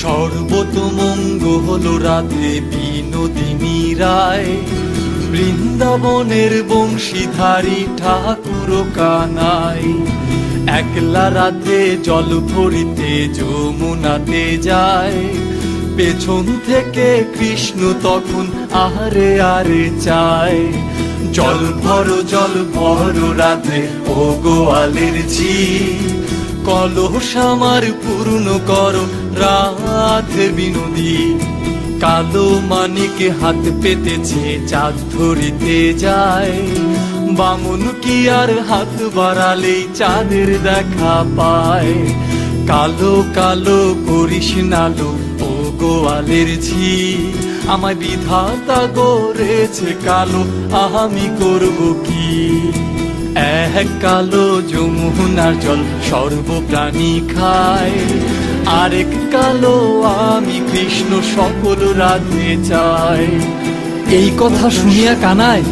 সর্বতমঙ্গল রাধে বিনোদিনী রায়, বৃন্দাবনের বংশীধারী ঠাকুর কানাই। একলা রাধে জল ভরিতে যমুনাতে যায়, পেছন থেকে কৃষ্ণ তখন আহারে আরে চায়। জল ভর রাধে ও গোয়ালের ঝি, কলস আমার পূর্ণ কর রাধে বিনোদী। কালো মানিকে হাত পেতেছে চাঁদ ধরিতে যায়, বামন কি আর হাত বাড়ালেই চাঁদের দেখা পায়। কালো কালো করিস নালো ও গোয়ালের ঝি, আমায় বিধাতা গড়েছে কালো, আমি করব কি? এক কালো যমুনার জল সর্বপ্রাণী খায়, আরেক কালো আমি কৃষ্ণ সকল রাধে চাই। এই কথা শুনিয়া কানাই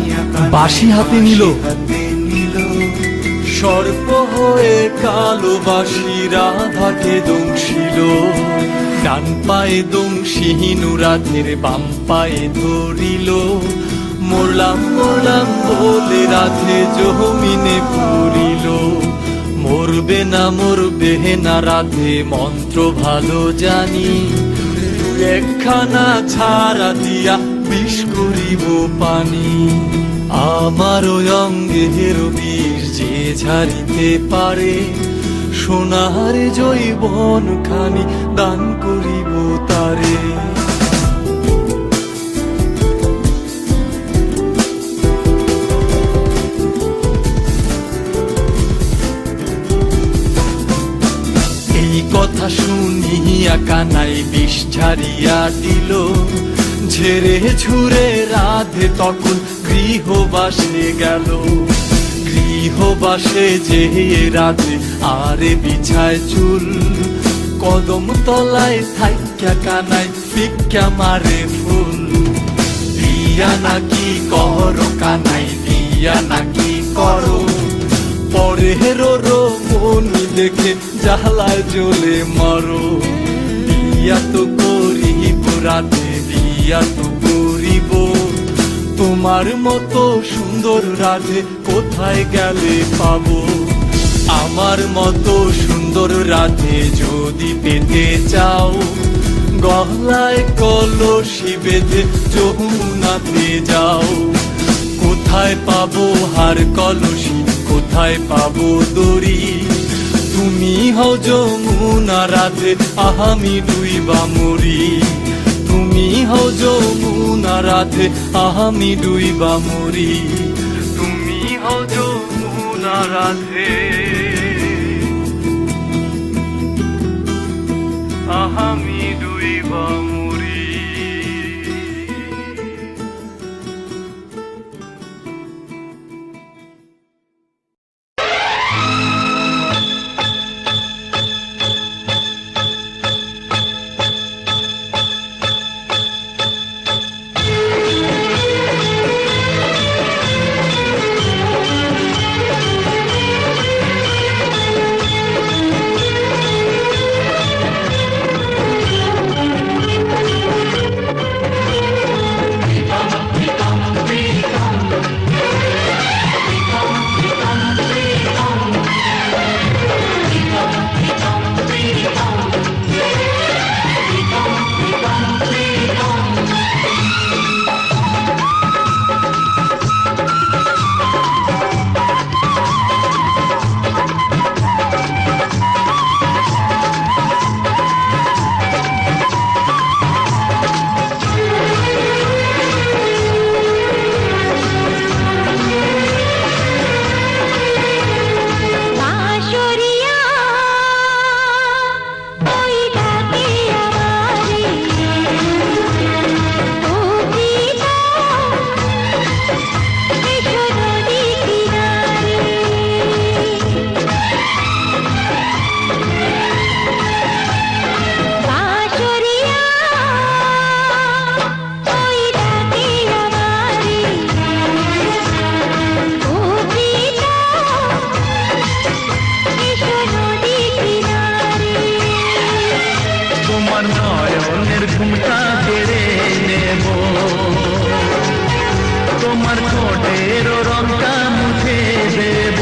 বাঁশি হাতে নিল। সর্প হয়ে কালো বাঁশি রাধাকে দংশিল, ডান পায়ে দংশিহীন রাধের বাম পায়ে ধরিল। মরলাম মরলাম বলে রাধে জমিনে পড়িল, মরবে না রাধে মন্ত্র ভালো জানি। একখানা ছাড়া দিয়া বিষ করিব পানি, আমার অঙ্গের বিষ যে ঝাড়িতে পারে, সোনার জৈবন খানি দান করিব তারে। কথা শুনিয়া কানাই বিষ ঝাড়িয়া দিল, ঝেড়ে ঝুরে রাধে তখন গৃহবাসে গেল। গৃহবাসে যে রাধে আরে বিছায় চুল, কদম তলায় থাইকা কানাই ভিক্ষা মারে ফুল। দিয়া নাকি করো কানাই, দিয়া নাকি করো, পরের মনি দেখে জ্বালায় জ্বলে মরো। বিয়া তো করিব রাধে, বিয়া তো করিব, তোমার মতো সুন্দর রাধে কোথায় গেলে পাবো? আমার মতো সুন্দর রাধে যদি পেতে চাও, গলায় কলসি বেঁধে যমুনাতে যাও। কোথায় পাবো হার কলসি, কোথায় পাবো দড়ি? তুমি হও যমুনা রাধে, আমি ডুইবা মরি। তুমি হও যমুনা রাধে, আমি ডুইবা মরি। তুমি হও যমুনা রাধে, আমি ডুইবা মরি। নয়নের ঘুমটা কেড়ে নেব, তোমার ঠোঁটের রংটা মুছে দেব।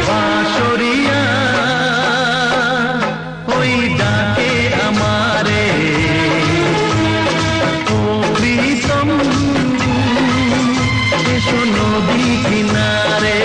বাঁশরিয়া ওই ডাকে আমারে, ও প্রীতম এসো নদী কিনারে।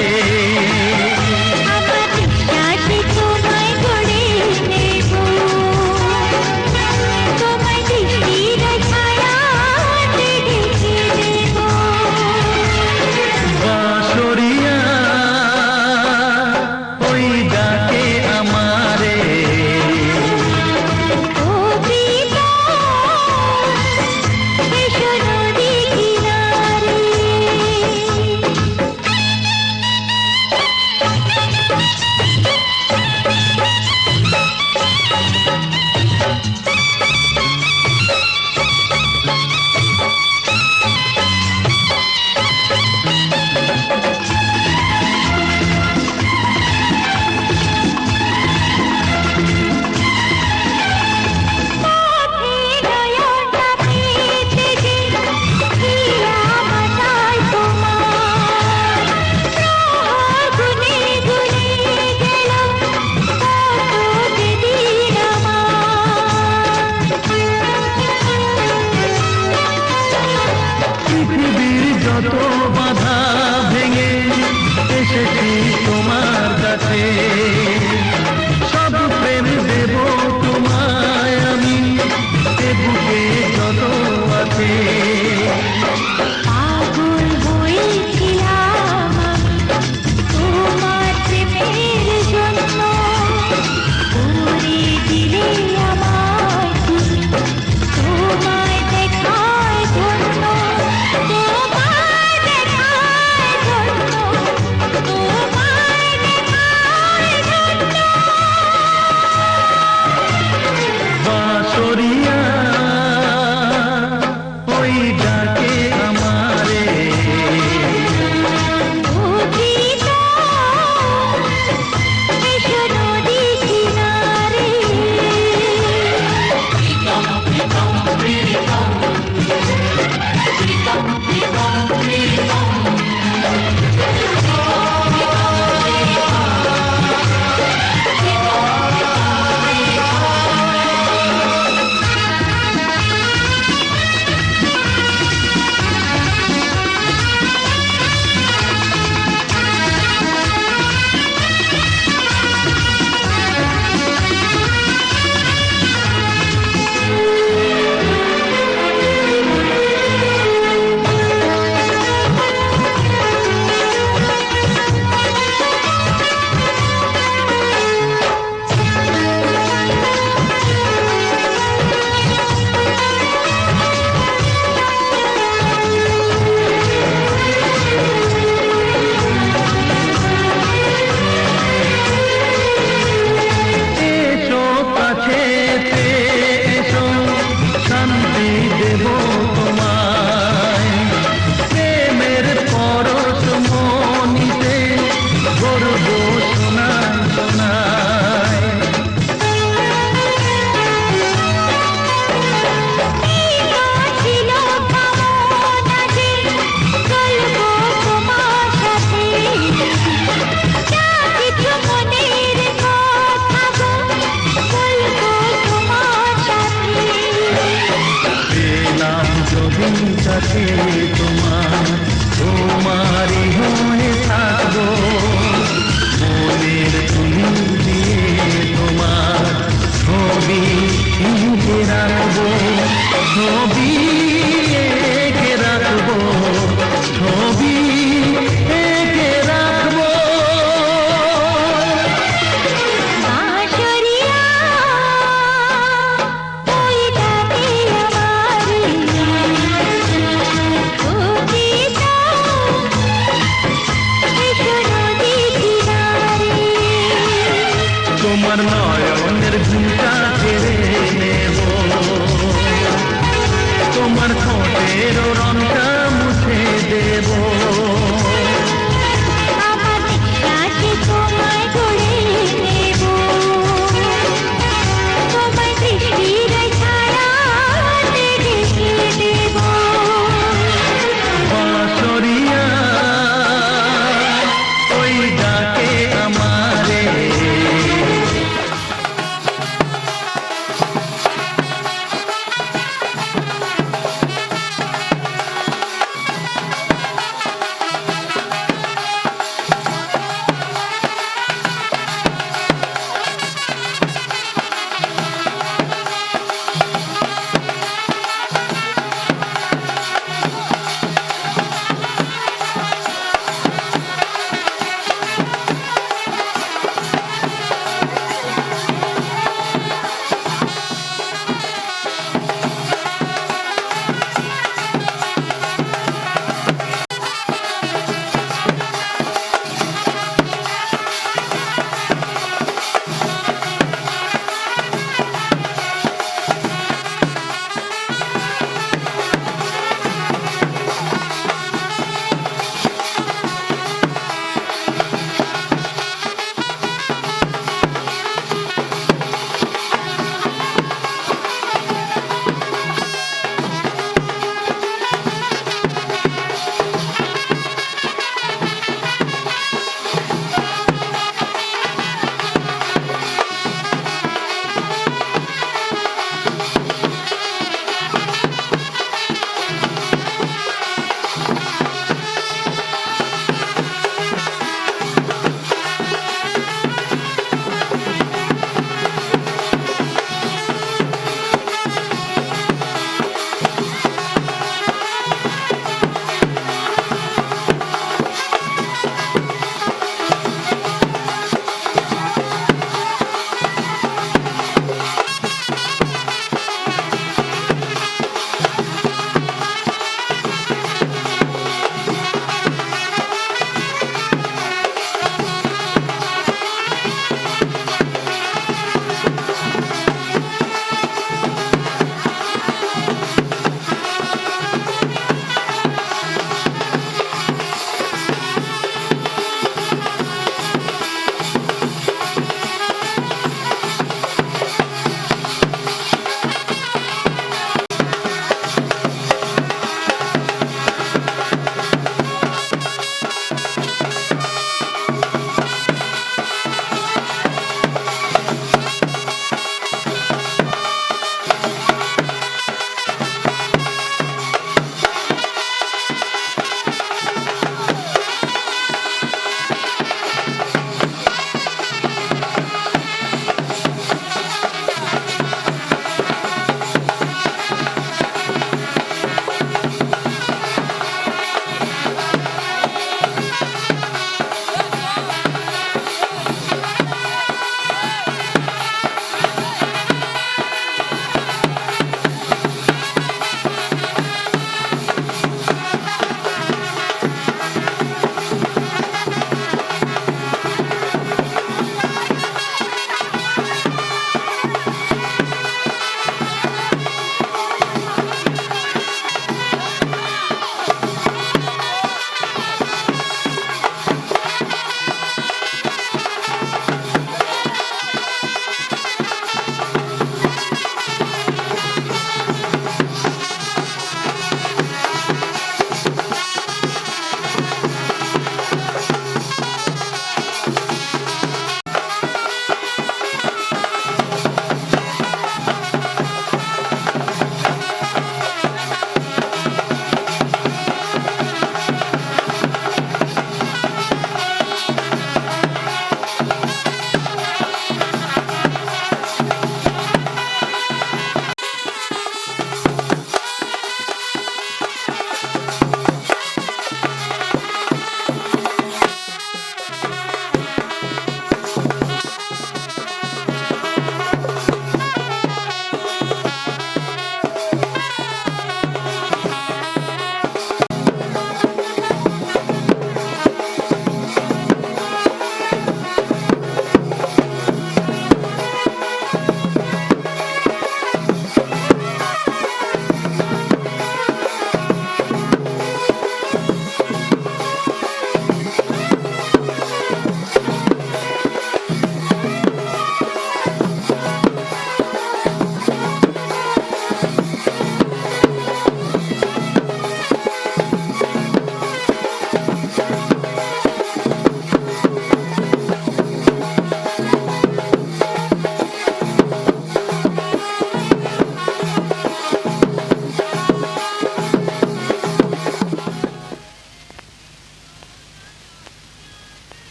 যত বাধা ভেঙে এসেছি তোমার কাছে, সব প্রেম দেব তোমায় আমি, এ বুকে যত আছে। পাগল হয়েছিলাম তোমার প্রেমের জন্য, করে দিলে আমায় তুমি তোমায় দেখার জন্য, তোমায় দেখার জন্য, তোমায় দেখার জন্য। বাঁশরিয়া ওই ডাকে আমারে, ও প্রীতম এসো নদী কিনারে। এসো কাছেতে এসো, শান্তি দেব তোমায়, প্রেমের পরশ মনিতে গর্ব শোনায় শোনায়। ছিল কামনা যে চলবো তোমার সাথে, যা কিছু মনের কথা গো বলবো তোমার সাথে। পেলাম যদি কাছে তোমার, তোমারই হয়ে থাকবো, মনের তুলি দিয়ে তোমার ছবি এঁকে রাখবো, ছবি এঁকে রাখবো, ছবি এঁকে রাখবো। বাঁশরিয়া ওই ডাকে আমারে, ও প্রীতম এসো নদী কিনারে। তোমার নয়নের ঘুমটা কেড়ে নেব,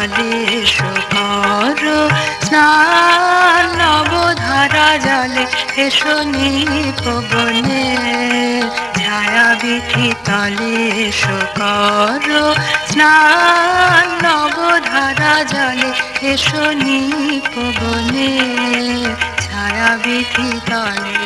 তলে এসো করো স্নান নবধারা জলে এসো নিপবনে ছায়া বিধি তলে এসো করো স্নান নবধারা জলে এসো নিপবনে ছায়া বিধি তলে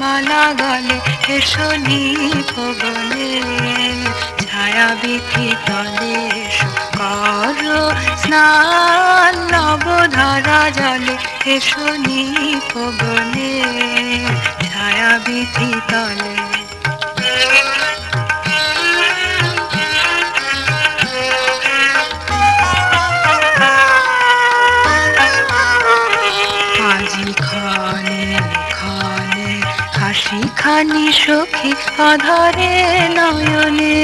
মালা গলে এসো নিপবনে ছায়া বিধি তলে এসো করো স্নান নবধারা জলে এসো নিপবনে ছায়া বিধি তলে আজি খানে খানে হাসি খানি সখী আধারে নয়নে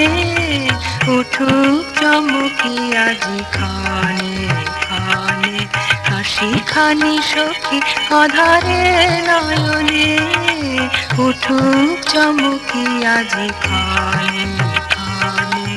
উঠুক চমকি আজি খানে খানে হাসি খানি সখী আধারে নয়নে উঠুক চমকি আজি খানে খানে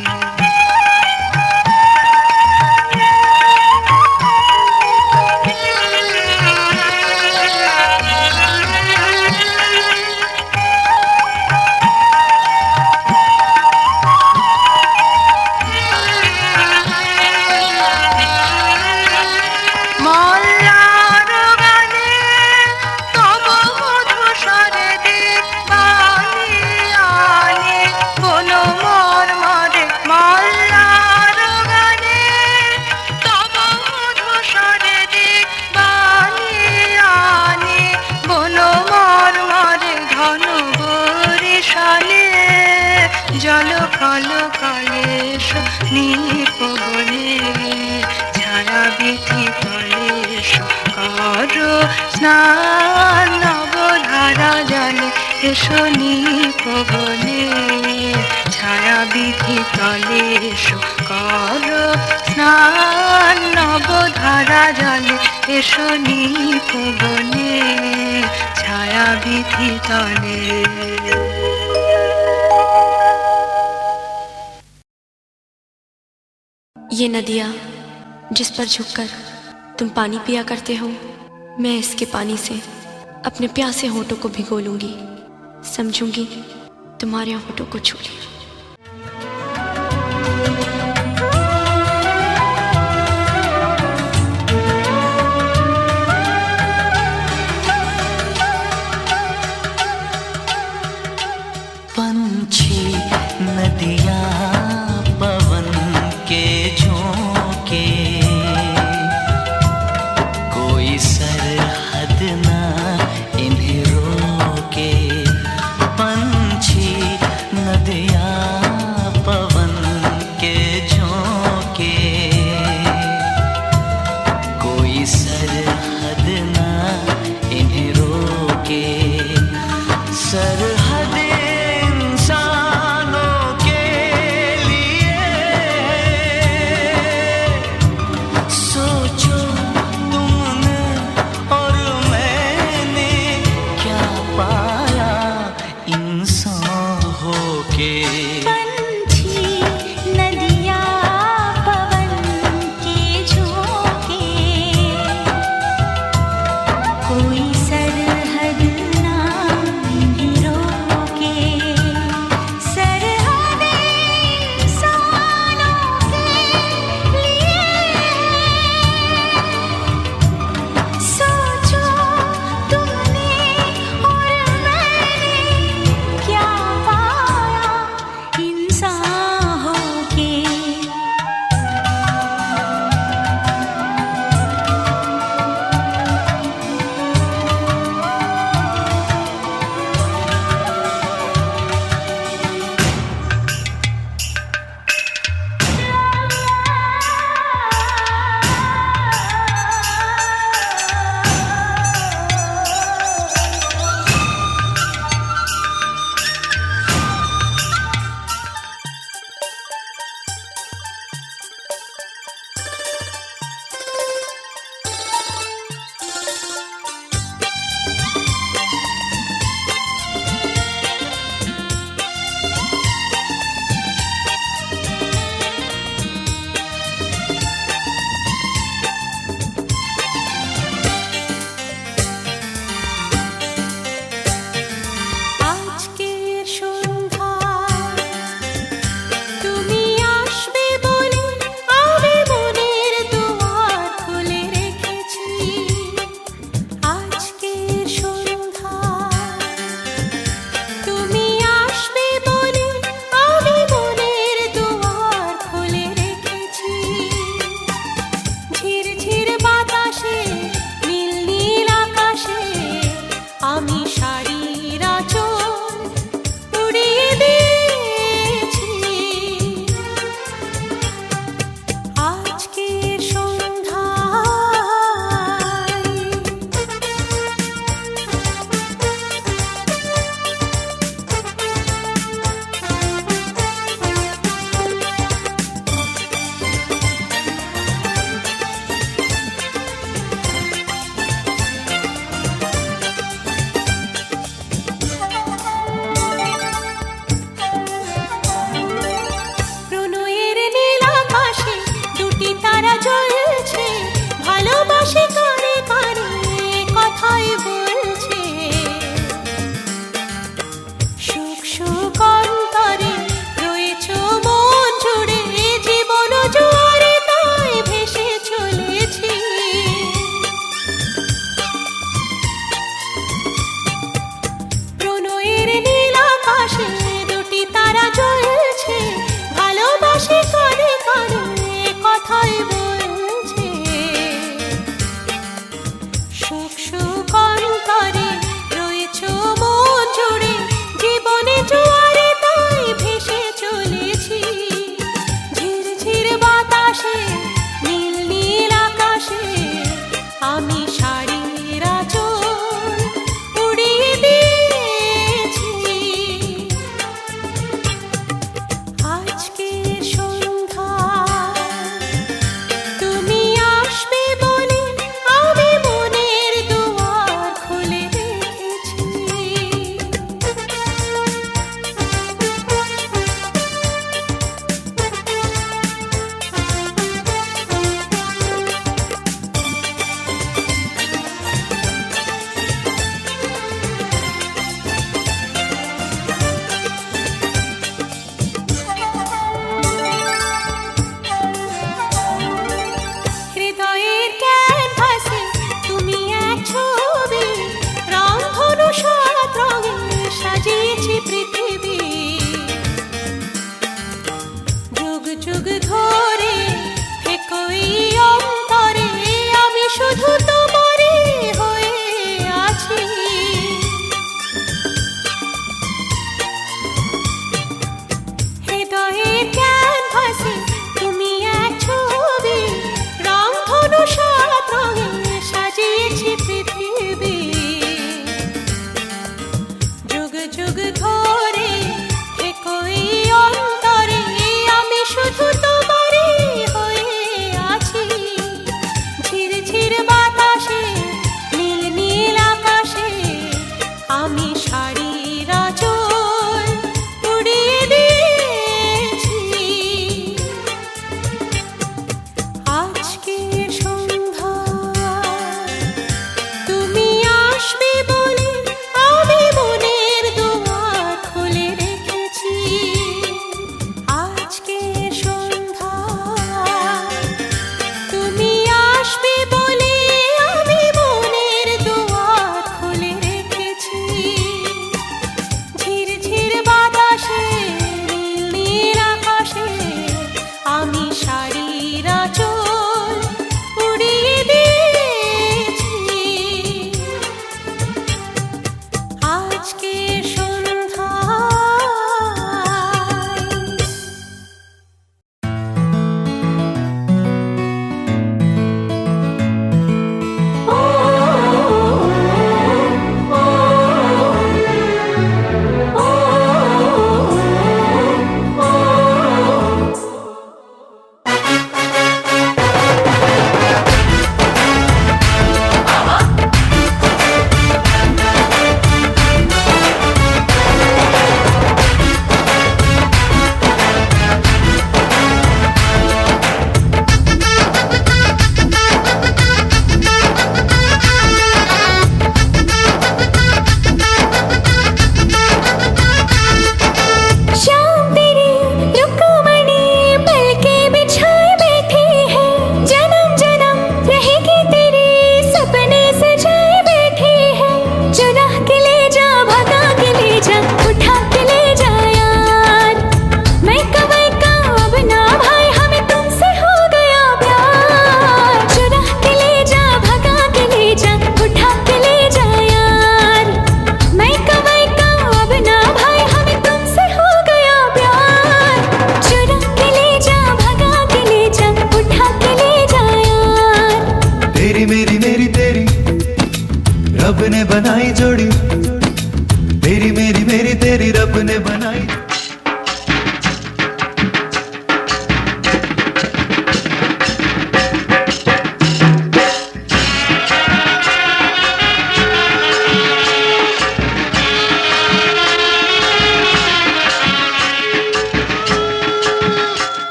জল কল কলেশ নিপবনে ছায়া বিধি কলেশ করো স্নান নবধারা জলে এসো নিপবনে ছায়া বিধি তলে এসো করো স্নান নবধারা জলে এসো নিপবনে ছায়া বিধি তলে ये नदियाँ जिस पर झुककर तुम पानी पिया करते हो, मैं इसके पानी से अपने प्यासे होठों को भिगो लूंगी, समझूंगी तुम्हारे होठों को छू लिया। पंछी नदिया पवन के झोंके कोई सरहद ना इन्हें रोके पंछी नदिया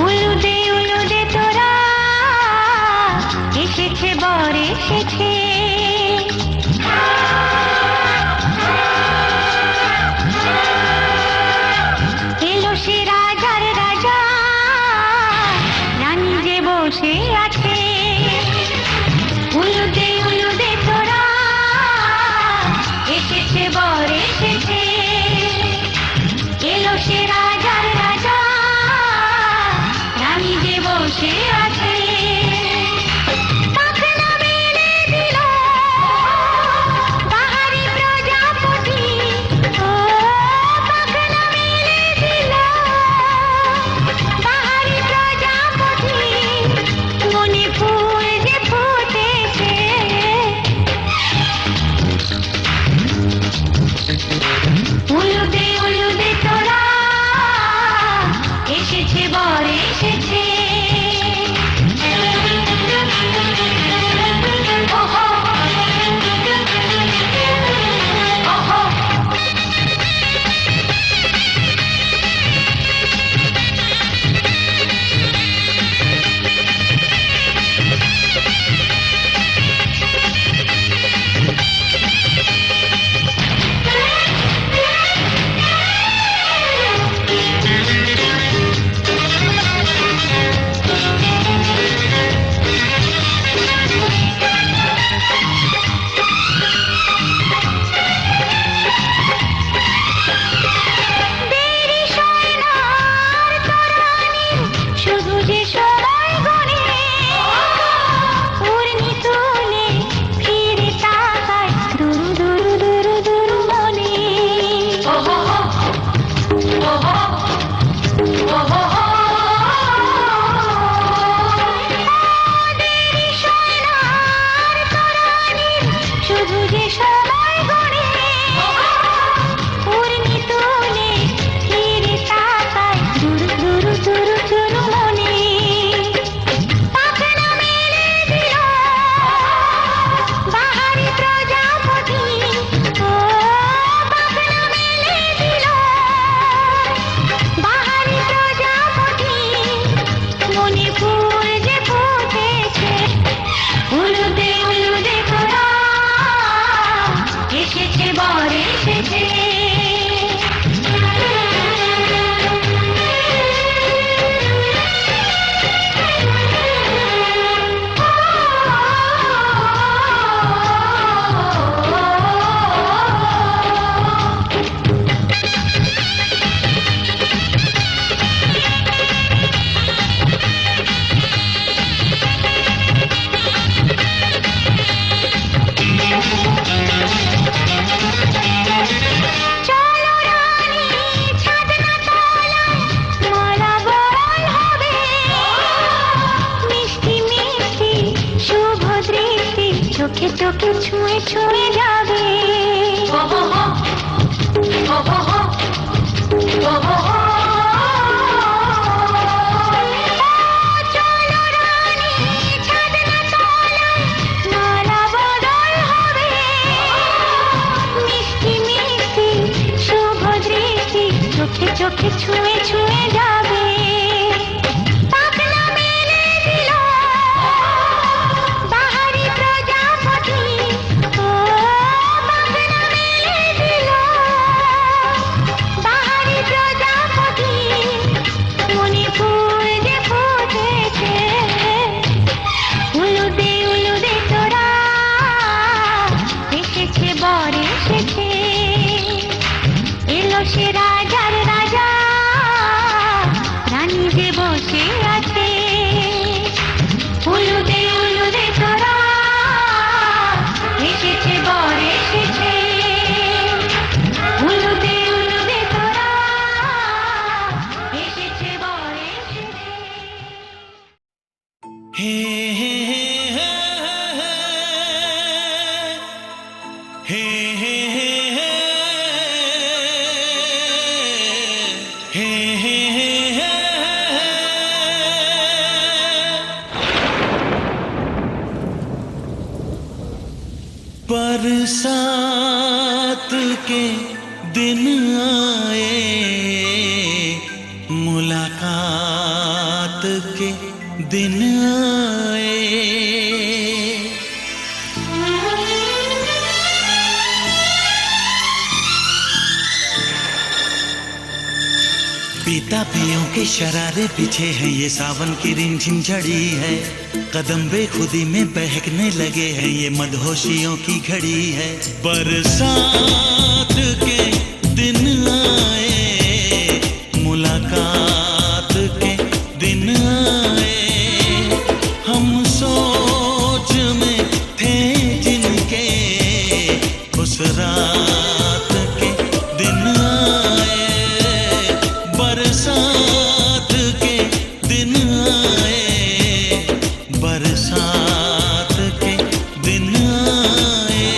উলুদে তোরা এসেছে বর এসেছে এলো সে রাজার রাজা রানী যে বসে আছে উলুদে তোরা এসেছে বর এসেছে এলো সে রাজার রাজা রানী যে বসে আছে পাখনা মেলে দিল বাহারি প্রজাপতি ও পাখনা মেলে দিল বাহারি প্রজাপতি মনে ফুল যে ফুটেছে উলুদে তোরা এসেছে বর এসেছে ওহো ওহো দেরি সয় না আর তরানির শুধু যে সময় গণে উড়নি তুলে ফিরে তাকায় দুরু মনে দেরি সয় না আর তরানির শুধু যে সময় গণে উড়নি তুলে ফিরে তাকায় দুরু মনে পাখনা মেলে দিল বাহারি প্রজাপতি ও পাখনা মেলে দিল বাহারি প্রজাপতি মনে ফুল যে ফুটেছে উলুদে তোরা এসেছে বর এসেছে চলো রানী ছাদনা তলায় মালা বরণ হবে মিষ্টি মিষ্টি শুভ দৃষ্টি চোখে চোখে ছুঁয়ে ছুঁয়ে যাবে চলো রানী ছাদনা তলায় মালা বরণ হবে মিষ্টি মিষ্টি শুভ দৃষ্টি চোখে চোখে ছুঁয়ে ছুঁয়ে যাবে পাখনা মেলে দিল বাহারি প্রজাপতি ও পাখনা মেলে দিল বাহারি প্রজাপতি মনে ফুল যে ফুটেছে উলুদে তোরা এসেছে বর এসেছে এলো সে রাজার রাজা রানী যে বসে আছে উলুদে তোরা এসেছে বর এসেছে উলুদে তোরা এসেছে বর এসেছে হে হে হে হে बरसात के दिन आए के दिन आए। पीता पियों के शरारे पीछे हैं, ये सावन की रिमझिम झड़ी है। कदम बेखुदी में बहकने लगे हैं, ये मदहोशियों की घड़ी है। बरसात के दिन आए, मुलाकात के दिन आए। हम सोच में थे जिनके, उस रात के दिन आए। बरसात के दिन आए, बरसात के दिन आए।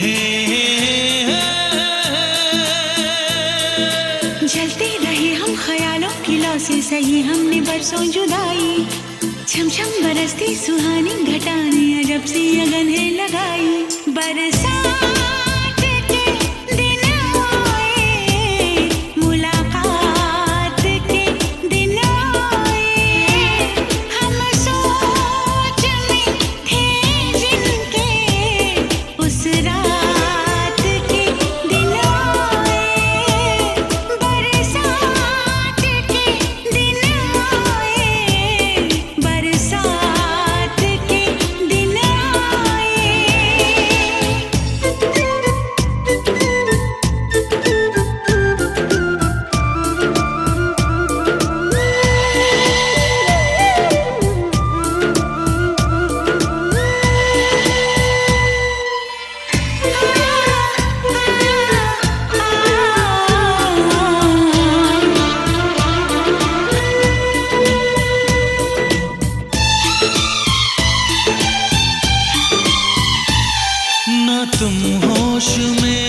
हे, जलते रहे हम ख्यालों की लौ से, सही हमने बरसों जुदाई। छम छम बरसती सुहानी घटाने, अजब सी अगन है लगाई। बरसात के दिन आए, मुलाकात के दिन आए। हम सोच में थे जिनके, उस रात के दिन आए। बरसात के दिन आए, बरसात के दिन आए। ना तुम होश में